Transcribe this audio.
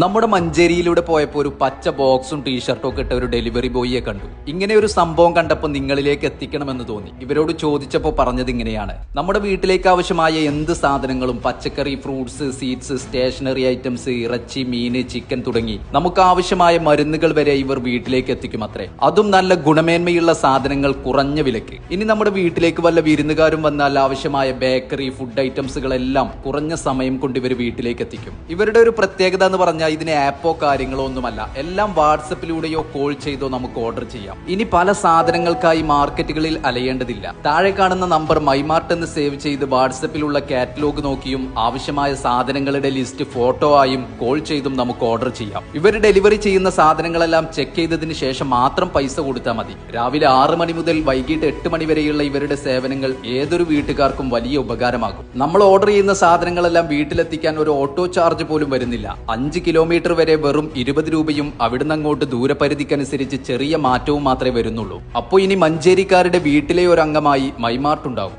നമ്മുടെ മഞ്ചേരിയിലൂടെ പോയപ്പോൾ ഒരു പച്ച ബോക്സും ടീഷർട്ടും ഒക്കെ ഇട്ട ഒരു ഡെലിവറി ബോയിയെ കണ്ടു. ഇങ്ങനെ ഒരു സംഭവം കണ്ടപ്പോൾ നിങ്ങളിലേക്ക് എത്തിക്കണമെന്ന് തോന്നി. ഇവരോട് ചോദിച്ചപ്പോൾ പറഞ്ഞത് ഇങ്ങനെയാണ്: നമ്മുടെ വീട്ടിലേക്ക് ആവശ്യമായ എന്ത് സാധനങ്ങളും, പച്ചക്കറി, ഫ്രൂട്ട്സ്, സീഡ്സ്, സ്റ്റേഷനറി ഐറ്റംസ്, ഇറച്ചി, മീന്, ചിക്കൻ തുടങ്ങി നമുക്ക് ആവശ്യമായ മരുന്നുകൾ വരെ ഇവർ വീട്ടിലേക്ക് എത്തിക്കും അത്രേ. അതും നല്ല ഗുണമേന്മയുള്ള സാധനങ്ങൾ കുറഞ്ഞ വിലക്ക്. ഇനി നമ്മുടെ വീട്ടിലേക്ക് വല്ല വിരുന്നുകാരും വന്നാൽ ആവശ്യമായ ബേക്കറി, ഫുഡ് ഐറ്റംസുകളെല്ലാം കുറഞ്ഞ സമയം കൊണ്ട് ഇവർ വീട്ടിലേക്ക് എത്തിക്കും. ഇവരുടെ ഒരു പ്രത്യേകത എന്ന് പറഞ്ഞാൽ ഇതിന് ആപ്പോ കാര്യങ്ങളോ ഒന്നുമല്ല, എല്ലാം വാട്സപ്പിലൂടെയോ കോൾ ചെയ്തോ നമുക്ക് ഓർഡർ ചെയ്യാം. ഇനി പല സാധനങ്ങൾക്കായി മാർക്കറ്റുകളിൽ അലയേണ്ടതില്ല. താഴെ കാണുന്ന നമ്പർ മൈമാർട്ട് എന്ന് സേവ് ചെയ്ത് വാട്സപ്പിലുള്ള കാറ്റലോഗ് നോക്കിയും ആവശ്യമായ സാധനങ്ങളുടെ ലിസ്റ്റ് ഫോട്ടോ ആയും കോൾ ചെയ്തും നമുക്ക് ഓർഡർ ചെയ്യാം. ഇവർ ഡെലിവറി ചെയ്യുന്ന സാധനങ്ങളെല്ലാം ചെക്ക് ചെയ്തതിന് ശേഷം മാത്രം പൈസ കൊടുത്താൽ മതി. രാവിലെ 6 മണി മുതൽ വൈകിട്ട് 8 മണി വരെയുള്ള ഇവരുടെ സേവനങ്ങൾ ഏതൊരു വീട്ടുകാർക്കും വലിയ ഉപകാരമാകും. നമ്മൾ ഓർഡർ ചെയ്യുന്ന സാധനങ്ങളെല്ലാം വീട്ടിലെത്തിക്കാൻ ഒരു ഓട്ടോ ചാർജ് പോലും വരുന്നില്ല. 5 കിലോമീറ്റർ വരെ വെറും 20 രൂപയും അവിടുന്ന് അങ്ങോട്ട് ദൂരപരിധിക്കനുസരിച്ച് ചെറിയ മാറ്റവും മാത്രമേ വരുന്നുള്ളൂ. അപ്പോൾ ഇനി മഞ്ചേരിക്കാരുടെ വീട്ടിലെ ഒരു അംഗമായി മൈമാർട്ട് ഉണ്ടാവും.